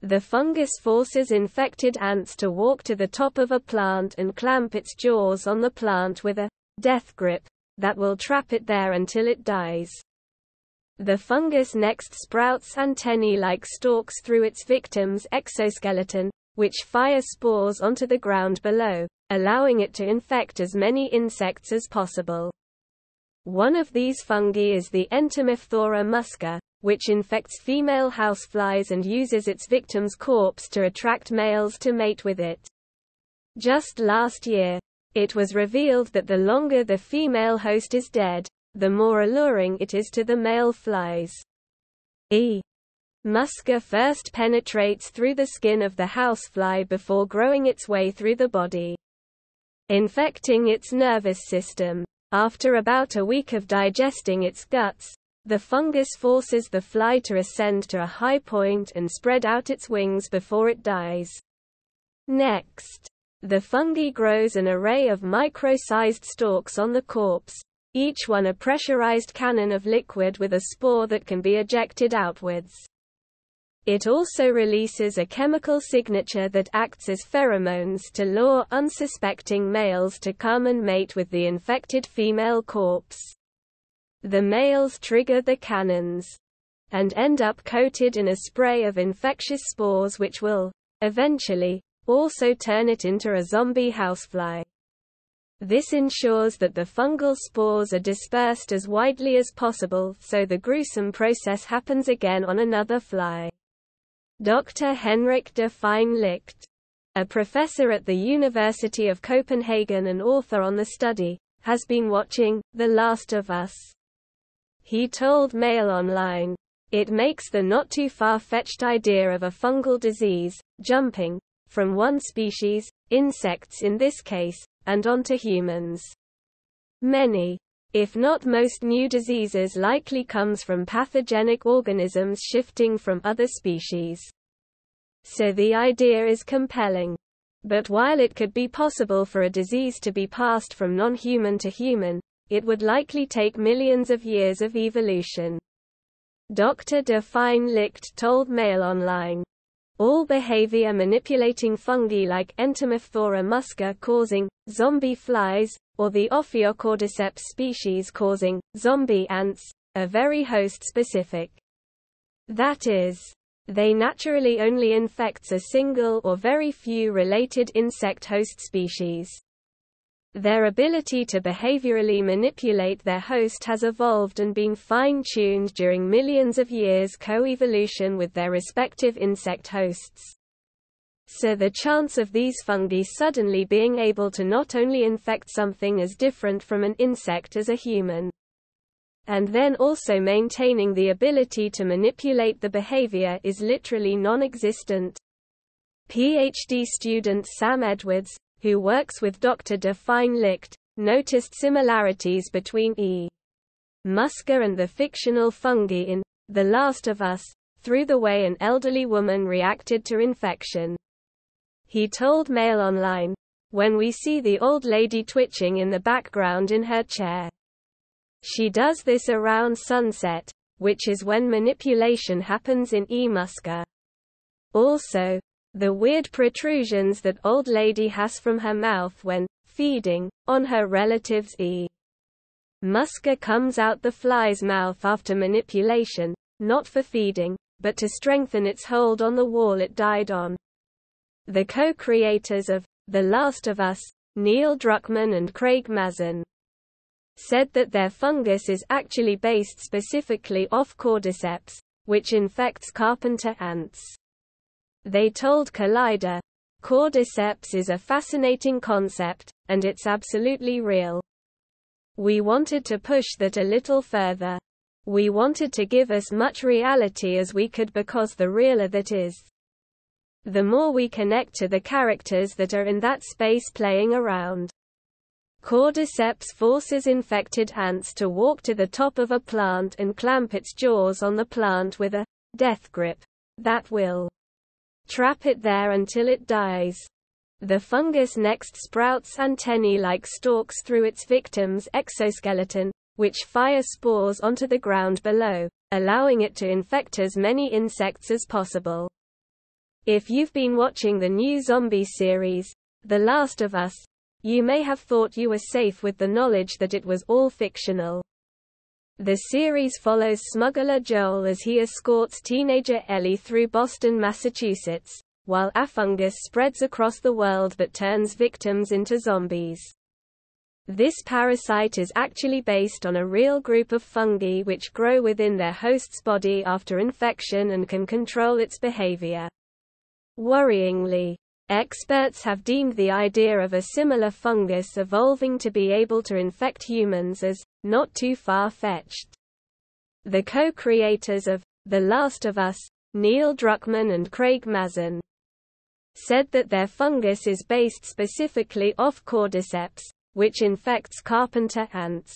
The fungus forces infected ants to walk to the top of a plant and clamp its jaws on the plant with a death grip that will trap it there until it dies. The fungus next sprouts antennae-like stalks through its victim's exoskeleton, which fire spores onto the ground below, allowing it to infect as many insects as possible. One of these fungi is the Entomophthalma musca, which infects female houseflies and uses its victim's corpse to attract males to mate with it. Just last year, it was revealed that the longer the female host is dead, the more alluring it is to the male flies. E. musca first penetrates through the skin of the housefly before growing its way through the body, infecting its nervous system. After about a week of digesting its guts, the fungus forces the fly to ascend to a high point and spread out its wings before it dies. Next, the fungi grows an array of micro-sized stalks on the corpse, each one a pressurized cannon of liquid with a spore that can be ejected outwards. It also releases a chemical signature that acts as pheromones to lure unsuspecting males to come and mate with the infected female corpse. The males trigger the cannons and end up coated in a spray of infectious spores which will, eventually, also turn it into a zombie housefly. This ensures that the fungal spores are dispersed as widely as possible so the gruesome process happens again on another fly. Dr. Henrik de Fijn Licht, a professor at the University of Copenhagen and author on the study, has been watching The Last of Us. He told Mail Online, "It makes the not too far-fetched idea of a fungal disease, jumping from one species, insects in this case, and onto humans. Many, if not most new diseases likely comes from pathogenic organisms shifting from other species. So the idea is compelling. But while it could be possible for a disease to be passed from non-human to human, it would likely take millions of years of evolution." Dr. de Fijn Licht told Mail Online. All behavior manipulating fungi like Entomophthalma musca causing zombie flies, or the Ophiocordyceps species causing zombie ants, are very host-specific. That is, they naturally only infect a single or very few related insect host species. Their ability to behaviorally manipulate their host has evolved and been fine-tuned during millions of years co-evolution with their respective insect hosts. So the chance of these fungi suddenly being able to not only infect something as different from an insect as a human, and then also maintaining the ability to manipulate the behavior is literally non-existent. PhD student Sam Edwards, who works with Dr. de Fijn Licht, noticed similarities between E. musca and the fictional fungi in The Last of Us, through the way an elderly woman reacted to infection. He told Mail Online, "When we see the old lady twitching in the background in her chair. She does this around sunset, which is when manipulation happens in E. musca. Also, the weird protrusions that old lady has from her mouth when feeding on her relatives E. musca comes out the fly's mouth after manipulation, not for feeding, but to strengthen its hold on the wall it died on." The co-creators of The Last of Us, Neil Druckmann and Craig Mazin, said that their fungus is actually based specifically off cordyceps, which infects carpenter ants. They told Collider, "Cordyceps is a fascinating concept, and it's absolutely real. We wanted to push that a little further. We wanted to give as much reality as we could because the realer that is, the more we connect to the characters that are in that space playing around." Cordyceps forces infected ants to walk to the top of a plant and clamp its jaws on the plant with a death grip that will trap it there until it dies. The fungus next sprouts antennae-like stalks through its victim's exoskeleton, which fire spores onto the ground below, allowing it to infect as many insects as possible. If you've been watching the new zombie series, The Last of Us, you may have thought you were safe with the knowledge that it was all fictional. The series follows smuggler Joel as he escorts teenager Ellie through Boston, Massachusetts, while a fungus spreads across the world that turns victims into zombies. This parasite is actually based on a real group of fungi which grow within their host's body after infection and can control its behavior. Worryingly, experts have deemed the idea of a similar fungus evolving to be able to infect humans as not too far-fetched. The co-creators of The Last of Us, Neil Druckmann and Craig Mazin, said that their fungus is based specifically off cordyceps, which infects carpenter ants.